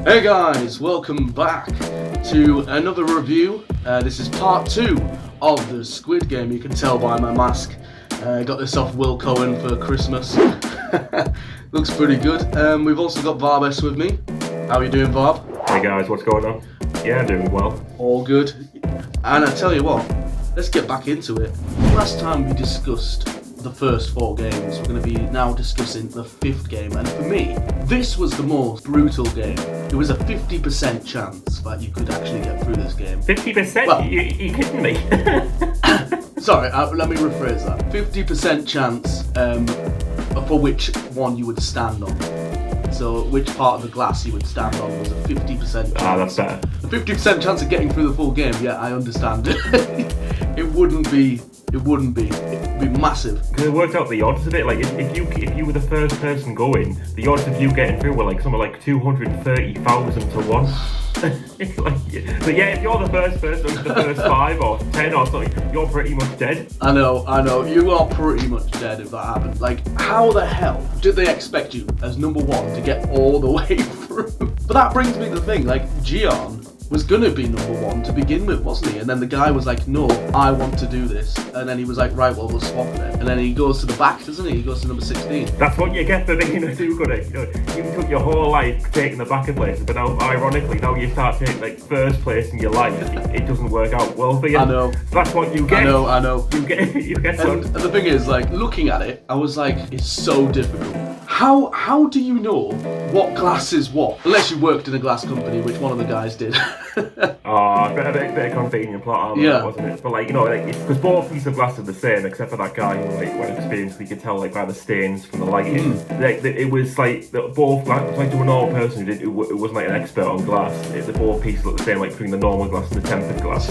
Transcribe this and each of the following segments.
Hey guys, welcome back to another review. This is part 2 of the Squid Game. You can tell by my mask. Got this off Will Cohen for Christmas. Looks pretty good. We've also got VARBESS with me. How are you doing, Varb? Hey guys, what's going on? Yeah, I'm doing well. All good. And I tell you what, let's get back into it. Last time we discussed the first 4 games. We're going to be now discussing the 5th game, and for me, this was the most brutal game. It was a 50% chance that you could actually get through this game. 50%? Well, you kidding me? Sorry, let me rephrase that. 50% chance for which one you would stand on. So which part of the glass you would stand on was a 50% chance. Ah, that's better. A 50% chance of getting through the full game, yeah, I understand. It wouldn't be. It'd be massive. Because it worked out the odds of it. Like if you were the first person going, the odds of you getting through were like something like 230,000 to 1. So yeah, if you're the first person, the first 5 or 10 or something, you're pretty much dead. I know. You are pretty much dead if that happened. Like, how the hell did they expect you as number 1 to get all the way through? But that brings me to the thing. Like, Gian was gonna be number 1 to begin with, wasn't he? And then the guy was like, no, I want to do this. And then he was like, right, well, we'll swap it. And then he goes to the back, doesn't he? He goes to number 16. That's what you get for being a do-gooder. You took your whole life taking the back of places, but now, ironically, now you start taking like first place in your life, it doesn't work out well for you. I know. So that's what you get. I know. You get some. And the thing is, like, looking at it, I was like, it's so difficult. How do you know what glass is what? Unless you worked in a glass company, which one of the guys did. Oh, a bit of convenient plot armor, yeah, wasn't it? But like, because both pieces of glass are the same, except for that guy who like when experienced, we could tell like by the stains from the lighting. Like it was like both glass, like to a normal person who wasn't like an expert on glass. The both pieces look the same, like between the normal glass and the tempered glass.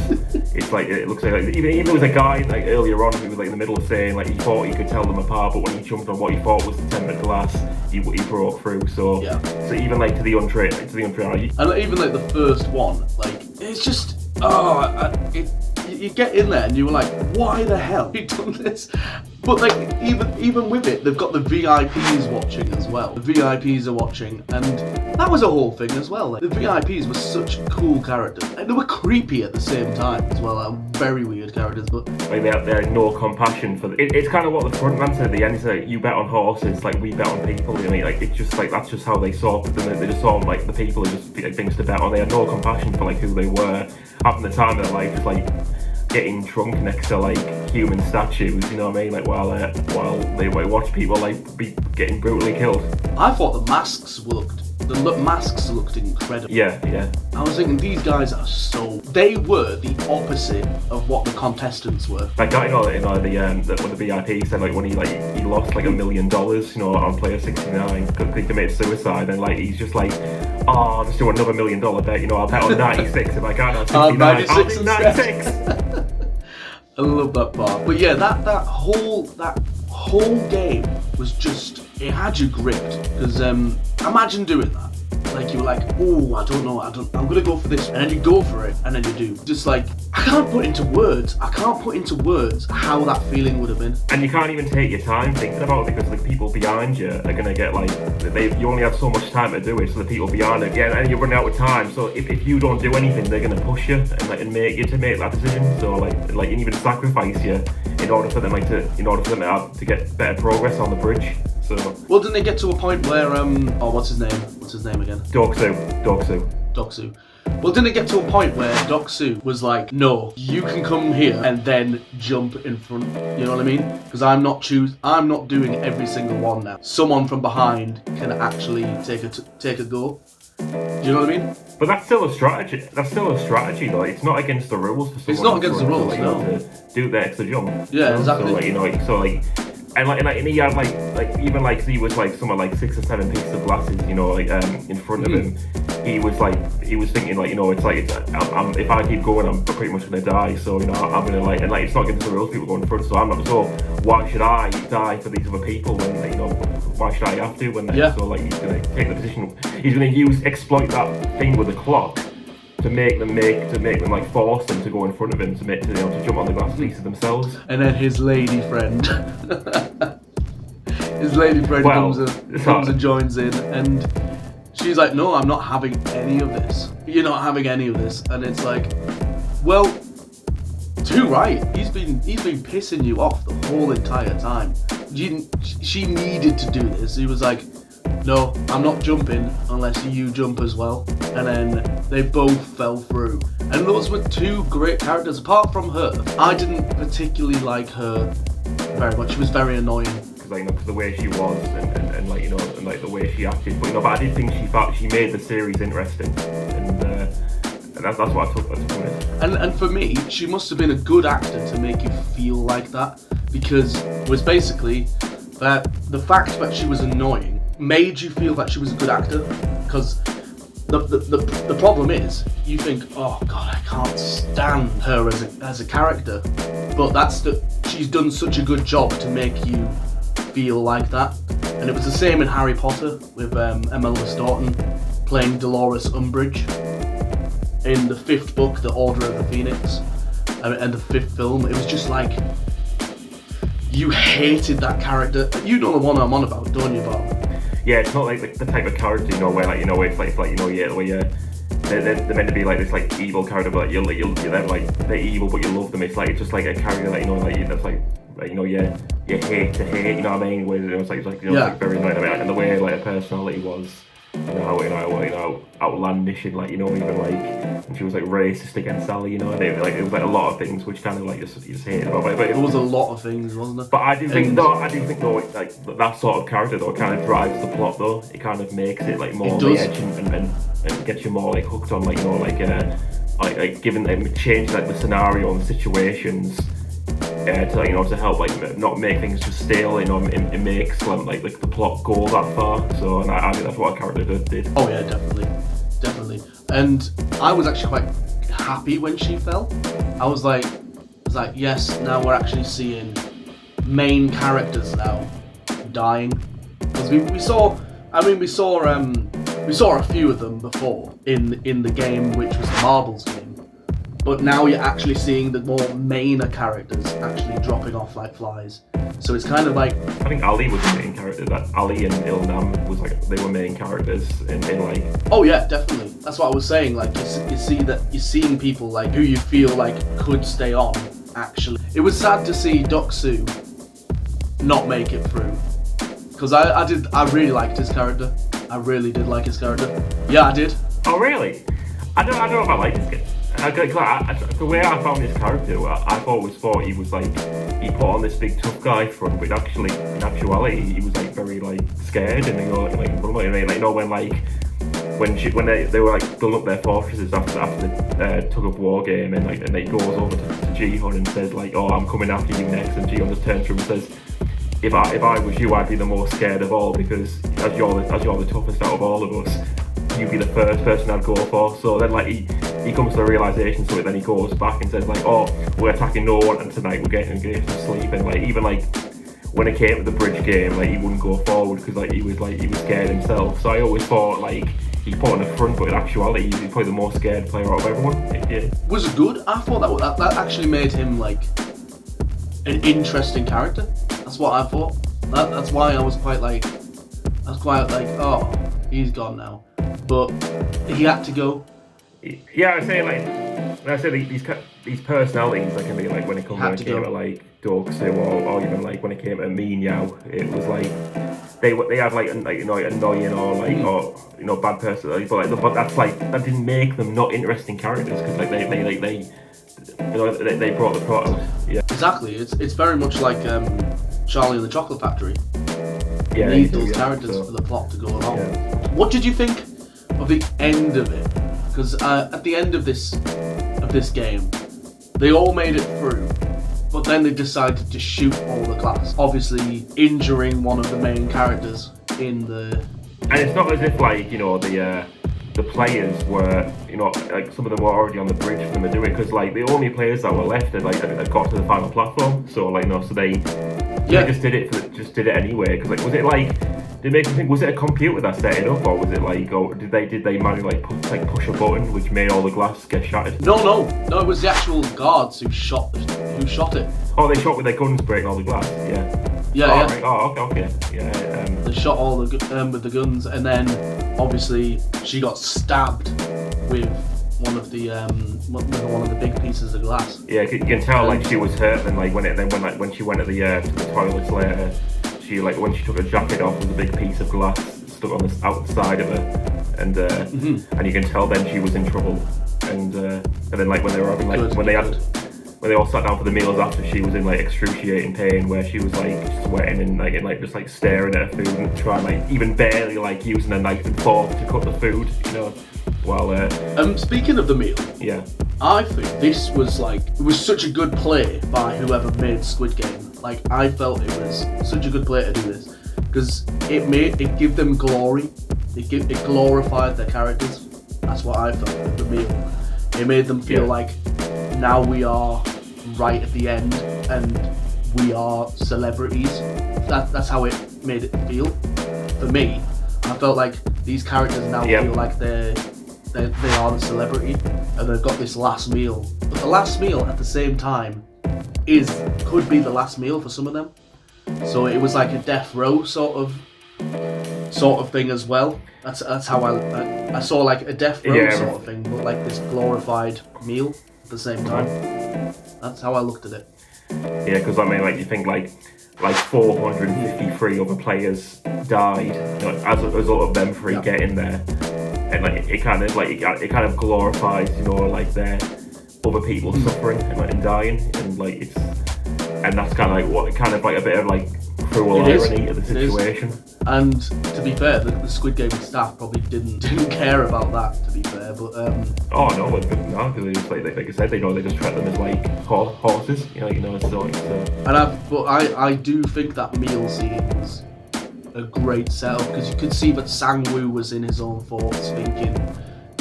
It's like it looks like even there was a guy like earlier on who was like in the middle of saying like he thought he could tell them apart, but when he jumped on what he thought was the tempered glass, he broke through. So yeah. So even like to the untrained eye, and even like the first one, like it's just you get in there and you were like, why the hell have you done this? But like even with it, they've got the VIPs watching as well. The VIPs are watching, and that was a whole thing as well. Like, the VIPs were such cool characters, and they were creepy at the same time as well. Very weird characters, but like they had no compassion for it's kind of what the front man said at the end. He's like, you bet on horses, like we bet on people. I mean, like it's just like that's just how they saw them. They just saw them, like the people are just like things to bet on. They had no compassion for like who they were having the time of their life, just like getting drunk next to like human statues, you know what I mean? Like while they watch people like be getting brutally killed. I thought the masks looked incredible. Yeah. I was thinking these guys they were the opposite of what the contestants were. Like that, when the VIP said like when he lost like $1 million, on player 69 because he committed suicide, and like he's just like, oh, I'll just do another $1 million bet, I'll bet on 96 if I can, on 69, 96 I'll do 96. I love that part. But yeah, that whole game was just, it had you gripped. Because imagine doing that. Like you were like, oh, I don't know, I'm gonna go for this, and then you go for it, and then you do. Just like, I can't put into words how that feeling would have been. And you can't even take your time thinking about it, because the people behind you are gonna get like, you only have so much time to do it, so the people behind it, and you're running out of time. So if you don't do anything, they're gonna push you and make you to make that decision. So like and even sacrifice you in order for them to get better progress on the bridge. So well, didn't they get to a point where what's his name again? Doksu. Well, didn't it get to a point where Doksu was like, no, you can come here and then jump in front, you know what I mean? Because I'm not doing every single one now. Someone from behind can actually take a go. Do you know what I mean? But that's still a strategy. Though. It's not against the rules for someone. It's not against the rules, no. To do the extra jump. Yeah, exactly. And he had like even like he was like somewhere like 6 or 7 pieces of glasses, in front of him. He was thinking like, it's like if I keep going, I'm pretty much gonna die. So I'm gonna it's not against the rules. People go in front, so I'm not. So why should I die for these other people when why should I have to when so like he's gonna take the position. He's gonna exploit that thing with the clock to make them like force them to go in front of him to jump on the glass pieces themselves. And then his lady friend comes and joins in, and she's like, no, I'm not having any of this. You're not having any of this. And it's like, well, too right. He's been pissing you off the whole entire time. She needed to do this. He was like, no, I'm not jumping unless you jump as well. And then they both fell through. And those were two great characters. Apart from her, I didn't particularly like her very much. She was very annoying. Because like, cause the way she was and like, and like the way she acted. But but I did think she made the series interesting. And that's what I took from it. And for me, she must have been a good actor to make you feel like that, because it was basically that the fact that she was annoying made you feel that she was a good actor. Because the problem is, you think, oh god, I can't stand her as a character, but she's done such a good job to make you feel like that. And it was the same in Harry Potter with Emma Stoughton playing Dolores Umbridge in the 5th book, The Order of the Phoenix, and the 5th film. It was just like, you hated that character. You know the one I'm on about, don't you, Bob? Yeah, it's not like the type of character, where like, where it's like where they're meant to be like this like evil character, but you're they're evil, but you love them. It's like, it's just like a character that that's like you hate to hate, you know what I mean? Where it's like like very annoying. And the way like her personality was, how outlandish and like, even like, and she was like racist against Sally, and it was like a lot of things which kind of like you just hated about it. But it was a lot of things, wasn't it? But I do think though, like that sort of character though kind of drives the plot though. It kind of makes it like more on the edge and gets you more like hooked on like like given change like the scenario and the situations. To help like not make things just stale, it makes like the plot go that far. So, and I think that's what a character did. Oh yeah, definitely. And I was actually quite happy when she fell. I was like, yes, now we're actually seeing main characters now dying, because we saw a few of them before in the game, which was the marbles game. But now you're actually seeing the more mainer characters actually dropping off like flies. So it's kind of like, I think Ali was the main character. That Ali and Ilnam was like, they were main characters in like. Oh yeah, definitely. That's what I was saying. Like you see that you're seeing people like who you feel like could stay on. Actually, it was sad to see Doksu not make it through, because I really liked his character. I really did like his character. Yeah, I did. Oh really? I don't know if I like this guy. The way I found his character, I've always thought he was like, he put on this big tough guy front, but actually, in actuality, he was like very like scared, and when they were like building up their fortresses after the tug of war game, and he goes over to Jihun and says like, oh, I'm coming after you next, and Jihun just turns to him and says, if I was you, I'd be the most scared of all, because as you're the toughest out of all of us, you'd be the first person I'd go for. So then like he comes to the realization, so then he goes back and says like, oh, we're attacking no one, and tonight we're getting to sleep. And like, even like when it came to the bridge game, like he wouldn't go forward because like he was scared himself. So I always thought like he put on the front, but in actuality he's probably the most scared player out of everyone. Yeah. Was it good? I thought that actually made him like an interesting character. That's what I thought. That's why I was quite like, oh, he's gone now. But he had to go. Yeah, I say like, when I say these personalities, that can be like when it comes to like Doksu or even like when it came to Minyao, it was like they had like annoying or like or bad personalities, but that's like, that didn't make them not interesting characters, because like they brought the plot out. Yeah, exactly. It's very much like Charlie and the Chocolate Factory. You need those characters for the plot to go along. Yeah. What did you think of the end of it? Because at the end of this game, they all made it through, but then they decided to shoot all the class, obviously injuring one of the main characters in the. And it's not as if like the players were like some of them were already on the bridge for them to do it, because like the only players that were left had got to the final platform, so like so they just did it anyway. Because like, was it like, did it make you think, was it a computer that set it up, or was it like, or did they manually push a button which made all the glass get shattered? No, it was the actual guards who shot it. Oh, they shot with their guns, breaking all the glass. Yeah. Yeah. Right. Oh, okay. Yeah. They shot all the with the guns, and then obviously she got stabbed with one of the big pieces of glass. Yeah, you can tell like she was hurt, and like when she went to the toilets later, she like when she took her jacket off, there was a big piece of glass stuck on the outside of her, and and you can tell then she was in trouble, and then like when they were having like when they all sat down for the meals after, she was in like excruciating pain, where she was like sweating and like just like staring at her food and trying like even barely like using a knife and fork to cut the food, you know. While speaking of the meal, yeah, I think this was it was such a good play by whoever made Squid Game. Like I felt it was such a good play to do this because it gave them glory. It glorified their characters. That's what I felt with the meal. It made them feel like now we are right at the end and we are celebrities. That's how it made it feel. For me, I felt like these characters now feel like they are the celebrity and they've got this last meal. But the last meal at the same time could be the last meal for some of them. So it was like a death row sort of thing as well. That's how I saw like a death row sort of thing, but like this glorified meal at the same time. That's how I looked at it. Yeah, because I mean, like you think like 453 other players died, you know, as a result of them three getting there, and like it kind of glorifies, you know, like their other people suffering and dying, and like and that's kind of like a bit of like cruel irony of the situation. And to be fair, the Squid Game staff probably didn't care about that. To be fair, but oh no, because they just like I said, they just treat them as like horses, you know. So. But I do think that meal scene was a great setup because you could see that Sang-woo was in his own thoughts, thinking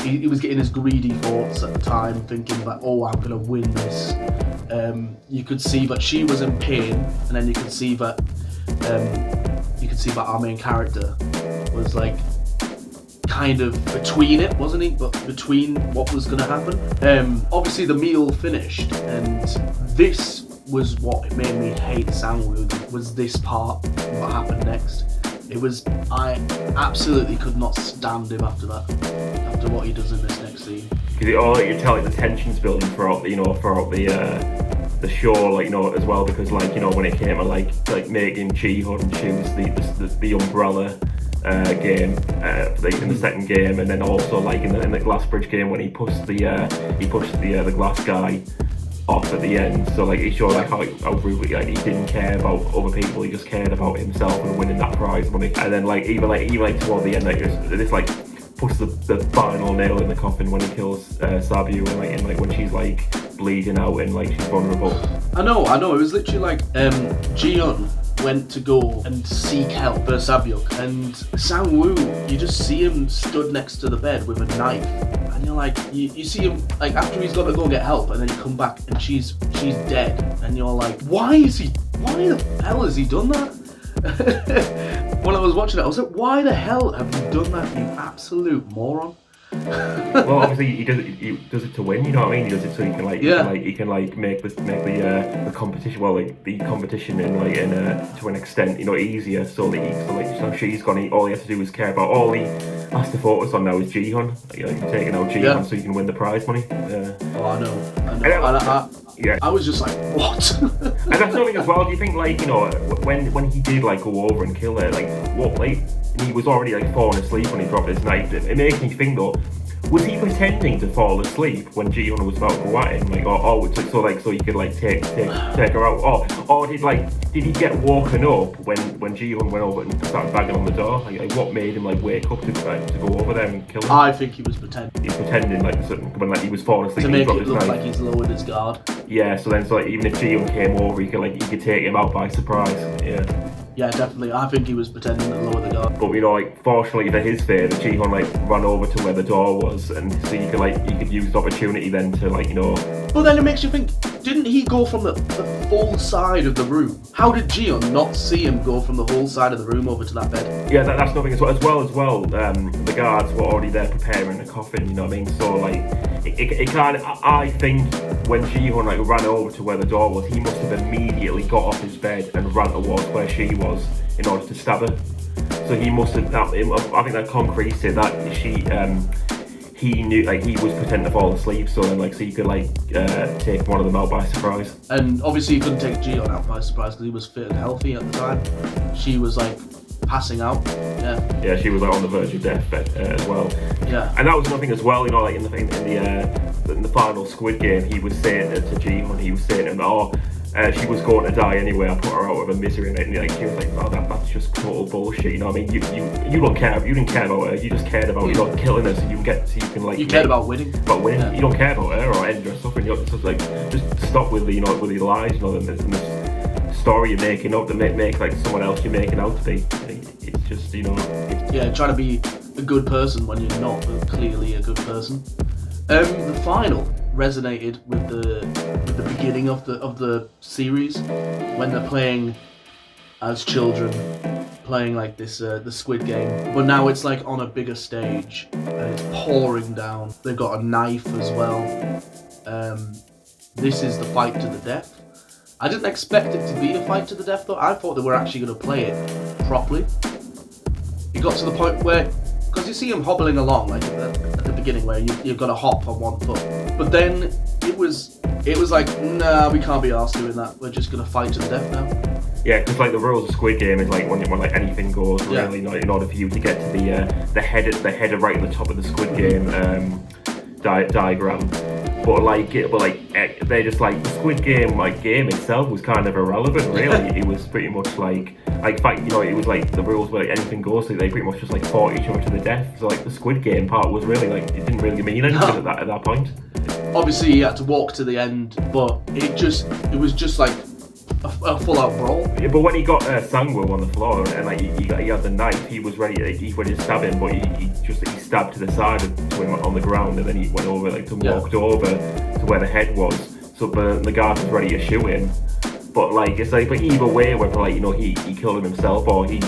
he was getting his greedy thoughts at the time, thinking that I'm gonna win this. You could see that she was in pain, and then you could see that our main character was like kind of between it, wasn't he? But between what was going to happen. Obviously the meal finished, and this was what made me hate Sang-woo, was this part, what happened next. I absolutely could not stand him after that, after what he does in this next scene. Because you tell like the tension's building throughout the show, like, you know, as well, because like, you know, when it came to like making Ji-hun choose the umbrella game in the second game, and then also like in the glass bridge game when he pushed the glass guy off at the end. So like it showed like how really like he didn't care about other people, he just cared about himself and winning that prize money. And then like even toward the end, like this like puts the final nail in the coffin when he kills Sabu, and like when she's like bleeding out and like she's vulnerable. I know. It was literally like Ji-hun went to go and seek help for Sabyuk, and Sang-woo, you just see him stood next to the bed with a knife, and you're like, you see him like after he's got to go get help, and then you come back and she's dead, and you're like, why the hell has he done that? When I was watching it, I was like, why the hell have you done that, you absolute moron? Well, obviously he does it to win, you know what I mean? He does it so he can make the competition, well, like the competition to an extent, you know, easier. So she's gone. All he has to do is care about. All he has to focus on now is Ji-hun. Taking out Ji-hun so you can win the prize money. Oh, I know. I was just like, what? And that's something as well. Do you think, like, you know, when he did like go over and kill her, like what, like he was already like falling asleep when he dropped his knife. It makes me think though, was he pretending to fall asleep when Ji-hun was about to go at him, like, so he could like take her out, or did he get woken up when Ji-hun went over and started banging on the door? Like what made him like wake up to go over there and kill him? I think he was pretending. He's pretending when like he was falling asleep to make it look like he's lowered his guard. Yeah, so like even if Ji-hun came over, he could take him out by surprise. Yeah, definitely. I think he was pretending to lower the guard. But you know, like fortunately for his favour, Ji-hun like ran over to where the door was, and so he could use the opportunity then to like, you know. But then it makes you think, didn't he go from the full side of the room? How did Ji-hun not see him go from the whole side of the room over to that bed? Yeah, that's nothing as well. The guards were already there preparing the coffin. You know what I mean? So like, it kind of. I think when Ji-hun like ran over to where the door was, he must have immediately got off his bed and ran towards where she was in order to stab her. So he must have. I think that concretes it. That he knew, like, he was pretending to fall asleep, so then, like, so he could, like, take one of them out by surprise. And obviously he couldn't take Gion out by surprise because he was fit and healthy at the time. She was, like, passing out. Yeah, she was, like, on the verge of death as well. Yeah. And that was nothing as well, you know, like in the final Squid Game, he was saying to Jihoon, he was saying to him that, she was going to die anyway. I put her out of her misery, and like she was like, "Oh, that's just total bullshit." You know what I mean? You don't care. You didn't care about her. You just cared about killing her, so you can like. You cared about winning. About winning. Yeah. You don't care about her or end her suffering. You're just like, just stop with the with the lies. You know, and this story you're making up to make like someone else you're making out to be. It's just trying to be a good person when you're not clearly a good person. The final resonated with the beginning of the series when they're playing as children, playing like this the Squid Game, but now it's like on a bigger stage and it's pouring down. They've got a knife as well. This is the fight to the death. I didn't expect it to be a fight to the death though. I thought they were actually going to play it properly. It got to the point where, because you see him hobbling along like at the beginning where you've got to hop on one foot, but then it was like, nah, we can't be arsed doing that. We're just gonna fight to the death now. Yeah, because like the rules of Squid Game is like when like anything goes really. In order for you to get to the header right at the top of the Squid Game diagram. But they're just like the Squid Game game itself was kind of irrelevant really. It was pretty much like fight, it was like the rules where like, anything goes, so they pretty much just like fought each other to the death. So like the Squid Game part was really like, it didn't really mean anything at that point. Obviously he had to walk to the end, but it was just like a full out brawl. Yeah, but when he got Sangwoo on the floor and like he had the knife, he was ready. Like, he ready to stab him, but he stabbed to the side to him on the ground, and then he went over walked over to where the head was. So but the guard was ready to shoot him. But like it's like, but either way, whether like he killed him himself or he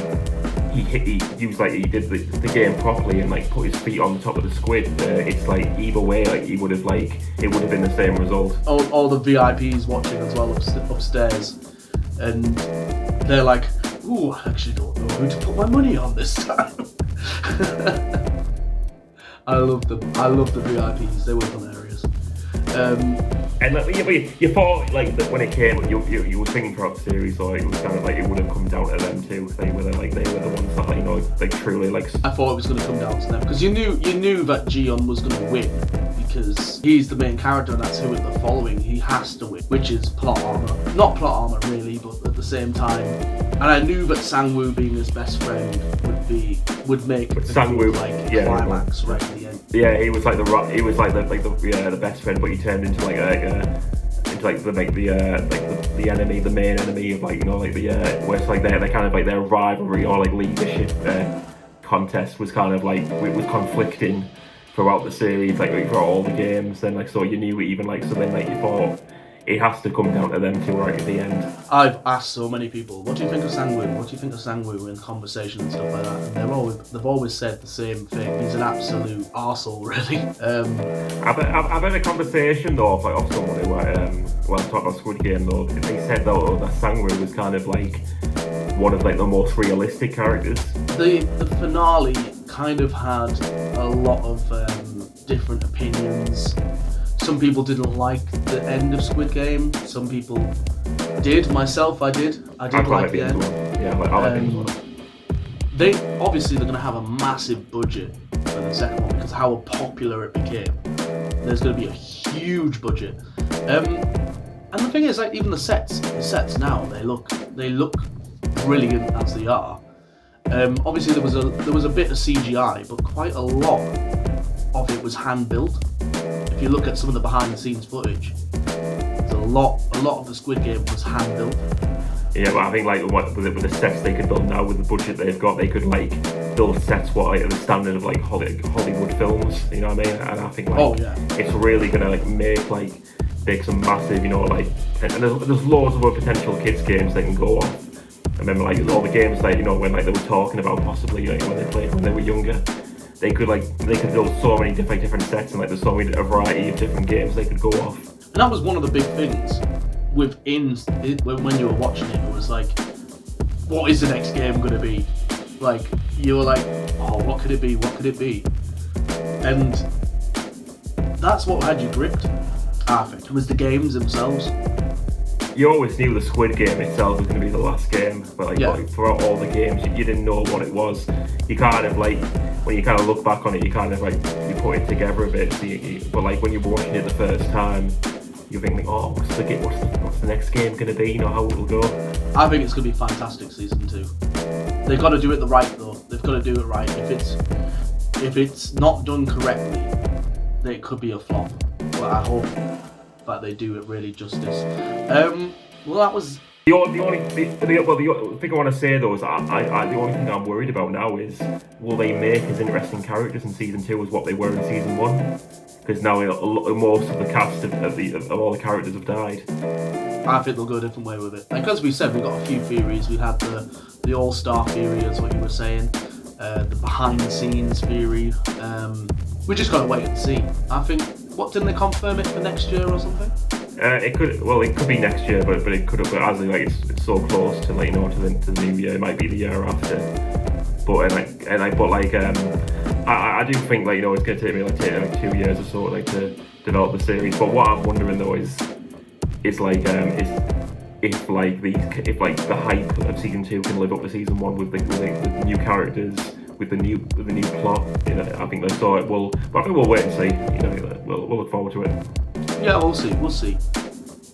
used like he did the game properly and like put his feet on the top of the squid. It's like either way, like it would have been the same result. All the VIPs watching as well upstairs, and they're like, "Ooh, I actually don't know who to put my money on this time." I love them. I love the VIPs. They were hilarious. And like, you thought like that when it came, you were thinking throughout the series, or it was kind of like it would have come down to them too. They were the ones that like truly like. I thought it was going to come down to them because you knew that Gion was going to win because he's the main character and that's who they're following. He has to win, which is plot armor. Not plot armor really, but at the same time. And I knew that Sangwoo being his best friend would make Sangwoo climax right at the end. Yeah, he was like the best friend, but he turned into the enemy, the main enemy of where it's like they're kind of like their rivalry or like leadership contest was kind of like it was conflicting throughout the series, like throughout all the games. Then like so you knew it even like so then like you thought it has to come down to them two right at the end. I've asked so many people, what do you think of Sangwoo? What do you think of Sangwoo in conversation and stuff like that? And they've always said the same thing. He's an absolute arsehole, really. I've had a conversation though of someone who when I talked about Squid Game though, they said though that Sangwoo was kind of like one of like the most realistic characters. The finale kind of had a lot of different opinions. Some people didn't like the end of Squid Game. Some people did. Myself, I did. I did like the end. Yeah, I like it as well. They're going to have a massive budget for the second one because of how popular it became. There's going to be a huge budget. And the thing is, like even the sets now, they look brilliant as they are. Obviously there was a bit of CGI, but quite a lot of it was hand built. If you look at some of the behind the scenes footage, there's a lot of the Squid Game was hand built. Yeah, but I think like with the sets they could build now with the budget they've got, they could like build sets at the standard of like Hollywood films. You know what I mean? And I think it's really gonna like make some massive, and there's loads of other potential kids games they can go off. I remember like all the games like when like they were talking about possibly when they played when they were younger. They could build so many different sets and like there's so many a variety of different games they could go off. And that was one of the big things within when you were watching it. It was like, what is the next game going to be? Like, you were like, oh, what could it be? What could it be? And that's what had you gripped, I think. It was the games themselves. You always knew the Squid Game itself was going to be the last game, but like throughout all the games, you didn't know what it was. You kind of like, when you kind of look back on it, you kind of like, you put it together a bit. But like when you're watching it the first time, you're thinking, oh, what's the next game going to be? You know how it'll go. I think it's going to be fantastic season 2. They've got to do it right though. They've got to do it right. If it's not done correctly, then it could be a flop. But I hope that they do it really justice. Well, that was the only thing I want to say though is the only thing I'm worried about now is, will they make as interesting characters in season 2 as what they were in season 1? Because now most of the cast of all the characters have died. I think they'll go a different way with it. Like as we said, we got a few theories. We had the all-star theory, as what you were saying, the behind-the-scenes theory. We just gotta wait and see. I think. What, didn't they confirm it for next year or something? It could be next year, but it could have. But as like it's so close to like to the new year, it might be the year after. But I do think like it's going to take me like 2 years or so like to develop the series. But what I'm wondering though is if the hype of season 2 can live up to season 1 with the new characters, with the new plot. I think they saw it. But I think we'll wait and see. We'll look forward to it. Yeah, we'll see.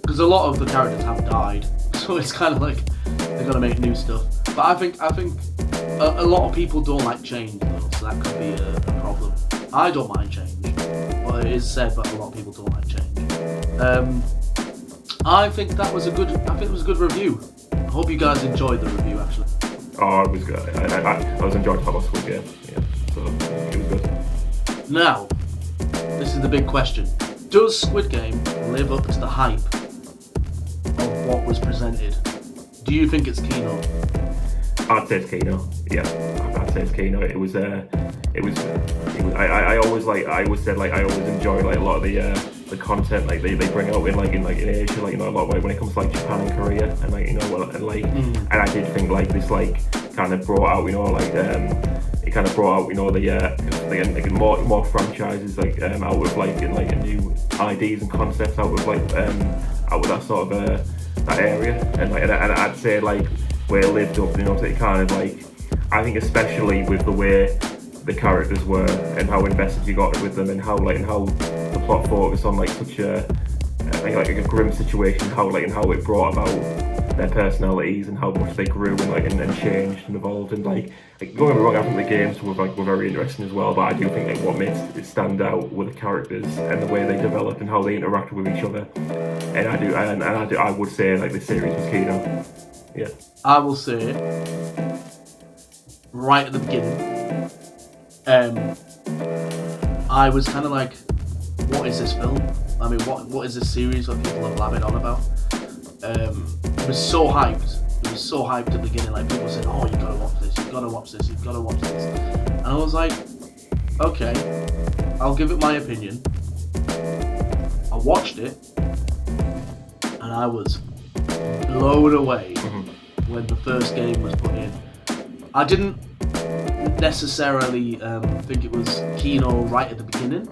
Because a lot of the characters have died, so it's kind of like they're gonna make new stuff. But I think a lot of people don't like change though, so that could be a problem. I don't mind change, but it is said that a lot of people don't like change. I think it was a good review. I hope you guys enjoyed the review actually. Oh, it was good. I was enjoying talking about Squid Game. Yeah, so it was good. Now, this is the big question. Does Squid Game live up to the hype of what was presented? Do you think it's Kino? I'd say it's Kino. Yeah, I'd say it's Kino. It was. I always enjoy like a lot of the content like they bring out in Asia, a lot of when it comes to like Japan and Korea, and and I did think like this kind of brought out it kind of brought out the more franchises out with a new ideas and concepts out with out with that sort of that area, and I'd say where it lived up, to it kind of I think especially with the way the characters were and how invested you got with them, and how the plot focused on such a grim situation, and how it brought about their personalities and how much they grew and changed and evolved, and don't get me wrong, I think the games were very interesting as well, but I do think what makes it stand out were the characters and the way they developed and how they interacted with each other, and I would say this series was Kino. Yeah, I will say right at the beginning, I was kind of like, what is this film? I mean, what is this series that people have blabbing on about? It was so hyped. It was so hyped at the beginning. People said, oh, you gotta watch this, you've gotta watch this, you've gotta watch this. And I was like, okay, I'll give it my opinion. I watched it, and I was blown away when the first game was put in. I didn't necessarily think it was Kino right at the beginning,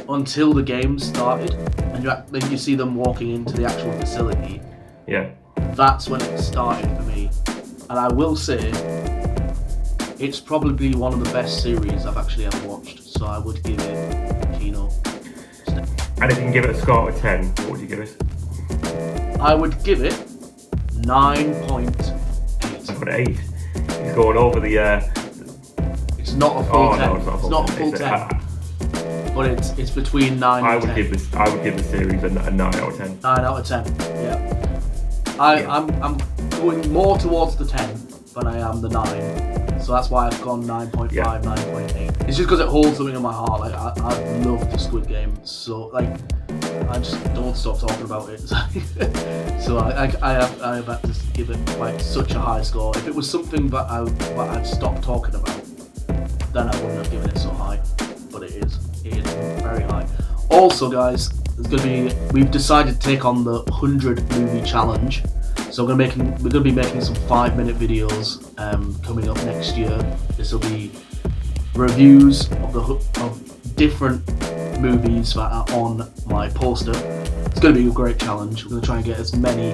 until the game started, and then you see them walking into the actual facility. Yeah, that's when it started for me, and I will say it's probably one of the best series I've actually ever watched. So I would give it Kino. And if you can give it a score of 10, what would you give it? I would give it 9.8. I've got 8. He's going over the. It's not a full 10. No, it's not a full 10. But it's between 9 and 10. I would give the series a 9 out of 10. 9 out of 10. Yeah. I'm going more towards the 10 than I am the 9. So that's why I've gone 9.5, 9.8. It's just because it holds something in my heart. I love the Squid Game. So I just don't stop talking about it. So I have had to give it such a high score. If it was something that I'd stopped talking about, then I wouldn't have given it so high. But it is very high. Also, guys, we've decided to take on the 100 movie challenge. So we're gonna be making some 5-minute videos coming up next year. This will be reviews of different movies that are on my poster. It's going to be a great challenge. We're going to try and get as many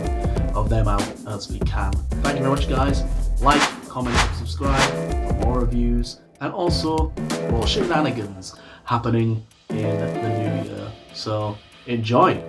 of them out as we can. Thank you very much, guys. Like, comment, subscribe for more reviews and also more shenanigans happening in the new year. So enjoy.